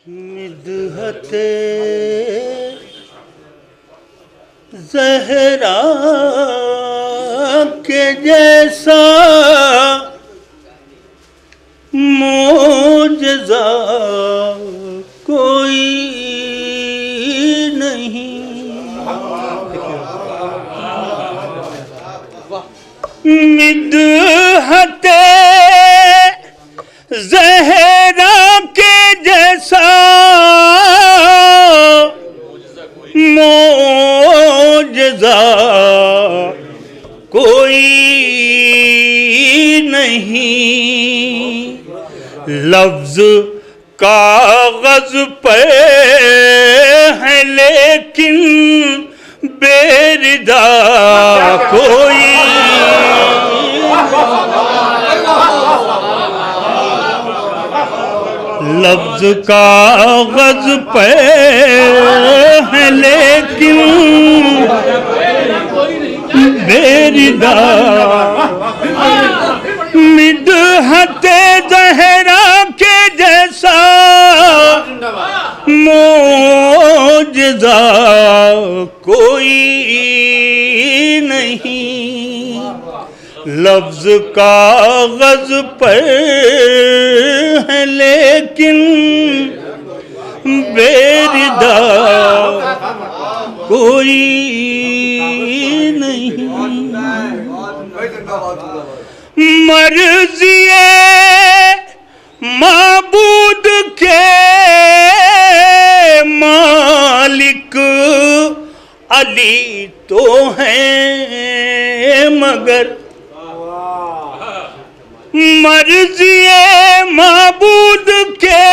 मिदहते ज़हरा के जैसा मोजज़ा कोई नहीं। मिदहते ज़हरा के जैसा मोजज़ा कोई नहीं। लफ्ज़ कागज़ पे है लेकिन बेरिदा कोई। लफ्ज़ कागज़ पे है लेकिन बेरिदा। मिदहते ज़हरा के जैसा मोजज़ा कोई नहीं। लफ्ज़ कागज़ पर है लेकिन बेरिदा कोई नहीं। मर्ज़िए माबूद के मालिक अली तो हैं मगर। मर्ज़िए माबूद के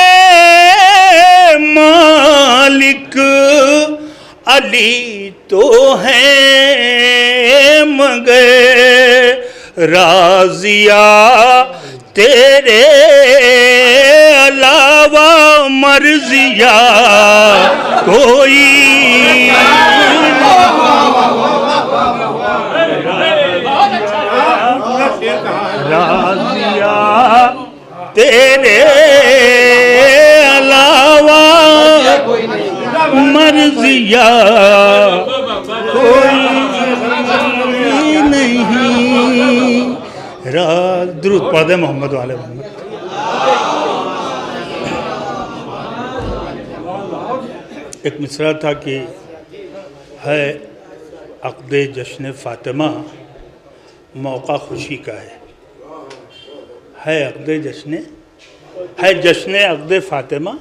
मालिक अली तो हैं मगर। राज़िया तेरे अलावा मर्ज़िया कोई। राज़िया तेरे अलावा मर्ज़िया कोई नहीं। दुरूद पढ़े मोहम्मद वाले मोहम्मद। एक मिसरा था कि है अक़्दे जश्न फ़ातिमा मौका खुशी का है अक़्दे जश्न है जश्न अक़्दे फ़ातिमा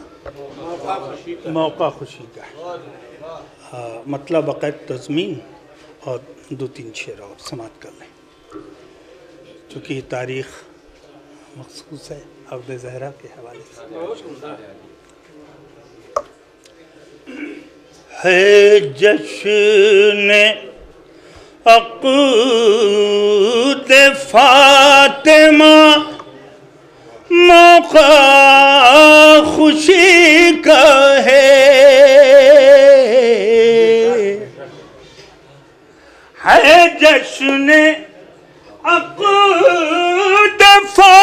मौका खुशी का है। मतलब बाक़ायद तज़मीन और दो तीन शेर और समात कर लें चूँकि तारीख़ मख़सूस है अक़्दे ज़हरा के हवाले से। है जश्न अक़्दे फ़ातिमा मौका खुशी का है जश्न अक़्दे फ़ातिमा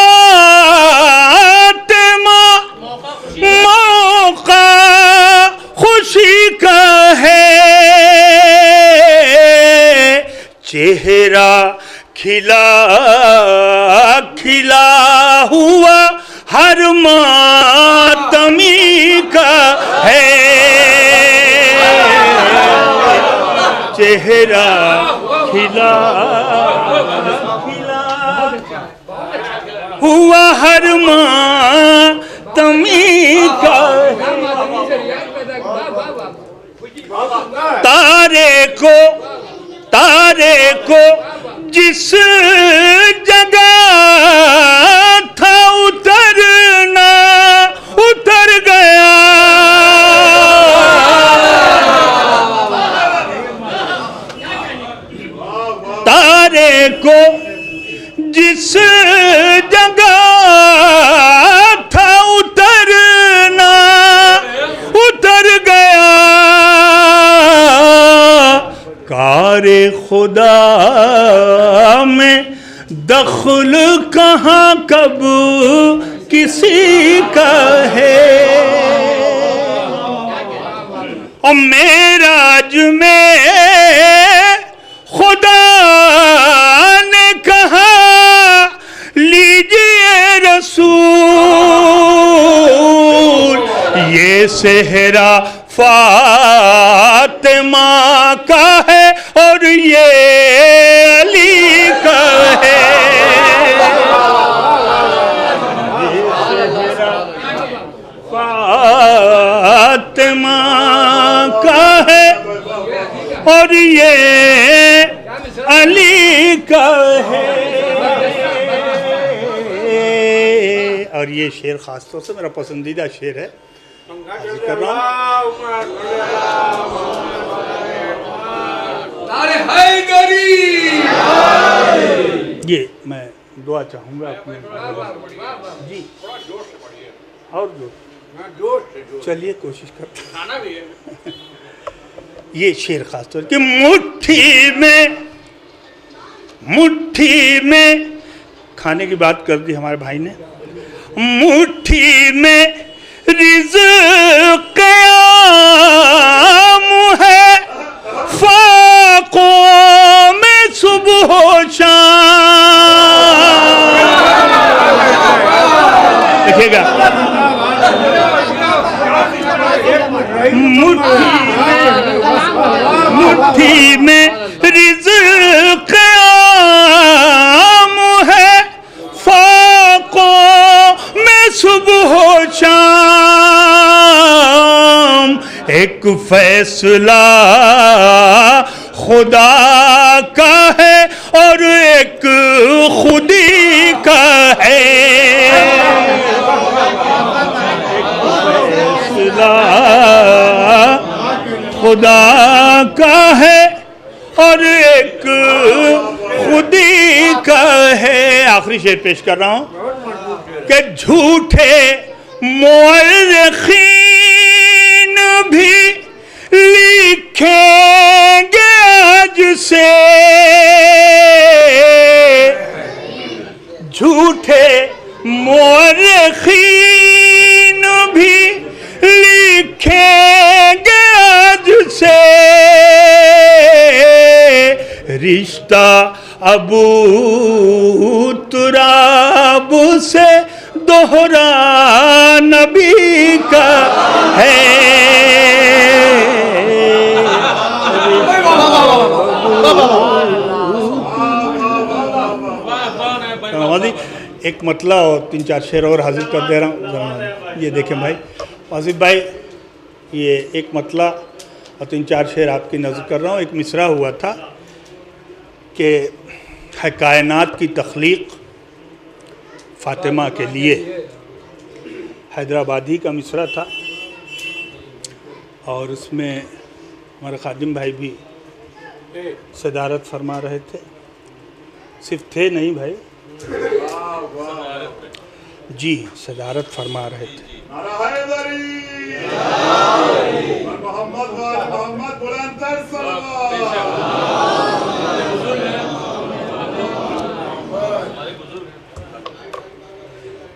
मौका खुशी का है। चेहरा खिला खिला हुआ हर मातमी का है। चेहरा खिला खिला हुआ हर मातमी का है। तारे को जिस जगह था उतरना उतर गया। तारे को जिस जगह था उतरना उतर गया। कारे खुदा में दखल कहाँ कब किसी का है। और मेराज में खुदा ने कहा लीजिए रसूल, ये सेहरा फातिमा का है और ये अली का है। फातिमा का है और ये अली का है। और ये शेर खास तौर से मेरा पसंदीदा शेर है, कर रहा हूं। ये मैं दुआ चाहूंगा अपने जी, और जोश चलिए कोशिश करते हैं। ये शेर खास तौर कि मुट्ठी में खाने की बात कर दी हमारे भाई ने, मुट्ठी में रिज़्क़ आम है, फाकों में सुबह शाम। देखिएगा मुट्ठी में रिज़्क़ आम है, फाकों में सुबह शाम। एक फैसला खुदा का है और एक खुदी का है। फैसला खुदा का है और एक खुदी का है। आखिरी शेर पेश कर रहा हूं कि झूठे मुअर्रिखीन भी लिखेंगे आज से, झूठे मुअर्रिखीन भी लिखेंगे आज से, रिश्ता अबू तुराब से दोहरा नबी का है। एक मतला और 3-4 शेर और हाजिर कर दे रहा हूँ। ये देखें भाई वासिफ भाई, ये एक मतला और 3-4 शेर आपकी नज़र कर रहा हूँ। एक मिसरा हुआ था कि है कायनात की तख्लीक फातिमा के लिए, हैदराबादी का मिसरा था और उसमें हमारे खादिम भाई भी सदारत फरमा रहे थे। सिर्फ थे नहीं भाई जी, सदारत फरमा रहे थे।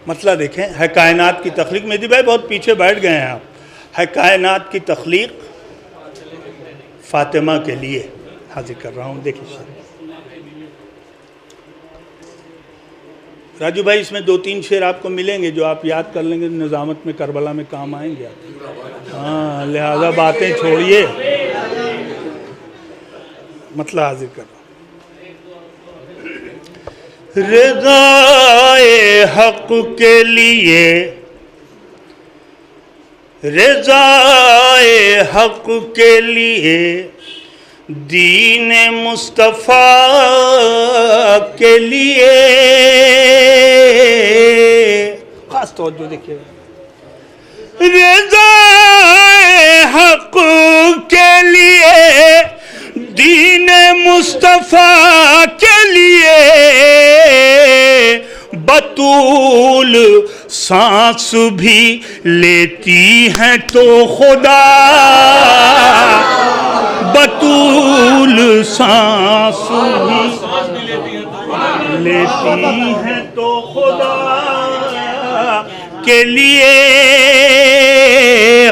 मतलब देखें, है कायनात की तख्लीक। मेहदी भाई बहुत पीछे बैठ गए हैं आप। है कायनात की तख्लीक फातिमा के लिए हाजिर कर रहा हूँ। देखिए राजू भाई, इसमें 2-3 शेर आपको मिलेंगे जो आप याद कर लेंगे, निज़ामत में करबला में काम आएंगे आप। हाँ, लिहाजा बातें छोड़िए, मतलब हाजिर कर रहा हूँ। रिज़ाए हक़ के लिए, रिज़ाए हक़ के लिए, दीन मुस्तफ़ा के लिए, खास तौर जो देखिएगा, रिज़ाए हक़ के लिए, दीन मुस्तफ़ा के लिए, बतूल सांस भी लेती हैं तो खुदा, बतूल सांस भी लेती हैं तो खुदा के लिए।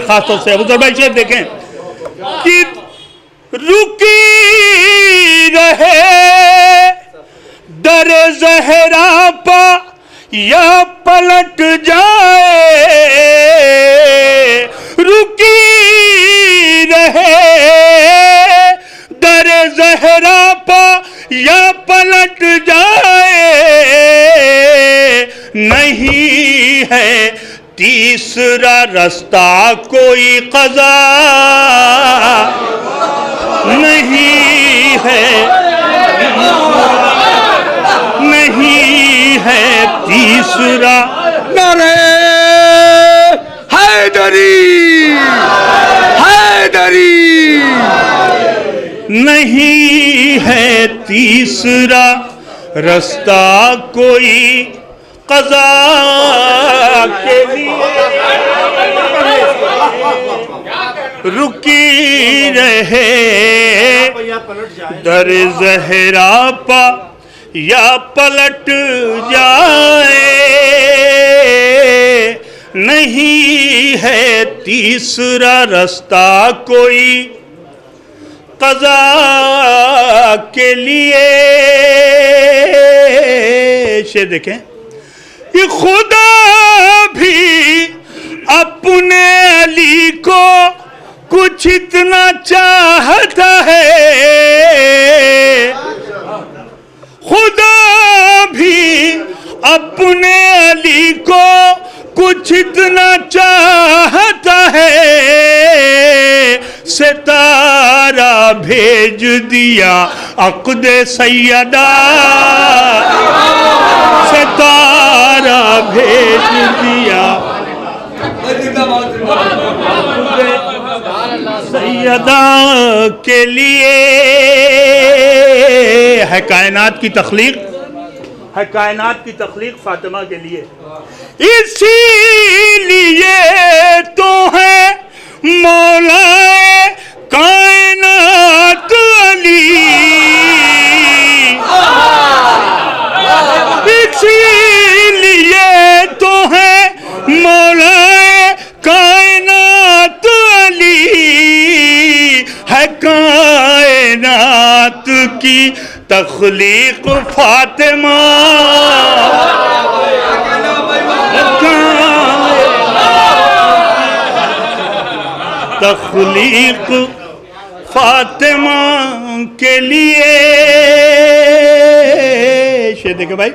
खासतौर से अबू भाई शेर देखें कि रुकी रहे दर ज़हरा पा या पलट जाए, रुकी रहे दर ज़हरा पा या पलट जाए, नहीं है तीसरा रास्ता कोई क़ज़ा, नहीं है, नहीं है तीसरा। नारे हैदरी, हैदरी। नहीं है तीसरा रास्ता कोई क़ज़ा के लिए, रुकी रहे दर ज़हरा पा या पलट जाए, नहीं है तीसरा रास्ता कोई क़ज़ा के लिए। शेर देखें कि खुदा भी अपने अली को कुछ इतना चाहता है, खुदा भी अपने अली को कुछ इतना चाहता है, सितारा भेज दिया अक़्दे सैयदा, सितारा भेज दिया सैयदा के लिए। है कायनात की तख्लीक, है कायनात की तख्लीक फातिमा के लिए, इसीलिए तो है मौलाए कायनात अली, इसीलिए तो है मौलाए कायनात अली, है कायनात की तख्लीक फातिमा, तख्लीक फातिमा के लिए। शेर देखे भाई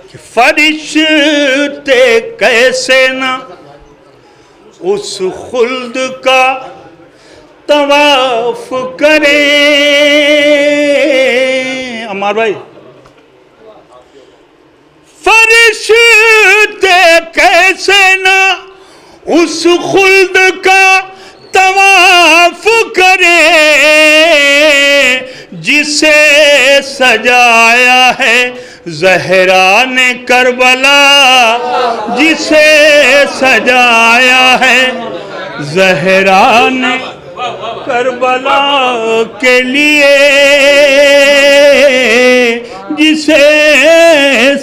कि फरिश्ते कैसे ना उस खुल्द का तवाफ करें। अम्मार भाई, फरिश्ते कैसे ना उस खुल्द का तवाफ करे, जिसे सजाया है ज़हरा ने करबला, जिसे सजाया है ज़हरा ने करबला के लिए, जिसे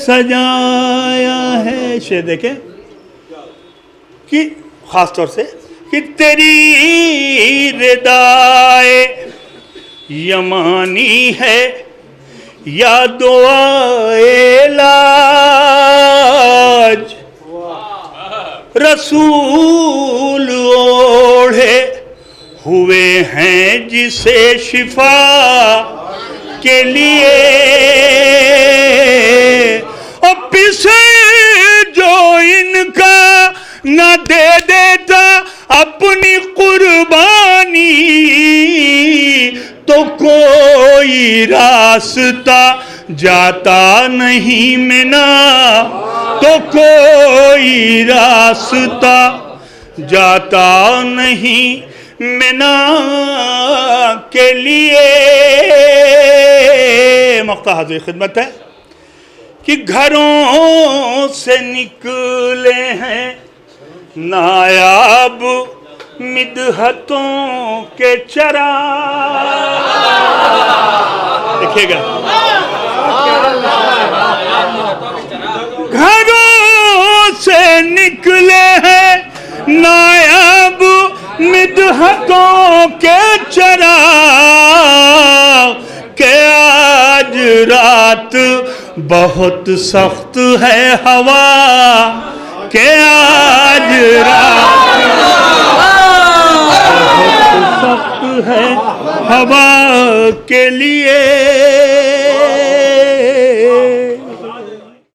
सजाया है। शेर देखें कि खास तौर से कि तेरी रिदाए यमानी है या दुआए लाज, रसूल ओढ़े हुए हैं जिसे शिफा के लिए, और पिसे जो इनका न दे देता अपनी कुर्बानी, तो कोई रास्ता जाता नहीं मिना, तो कोई रास्ता जाता नहीं मिना के लिए। मौका हाज़िर खिदमत है कि घरों से निकले हैं नायाब मिदहतों के चराग। देखिएगा, घरों से निकले हैं नायाब मिदहतों आँखों के चराग के आज रात बहुत सख्त है हवा के आज रात बहुत सख्त है हवा के लिए।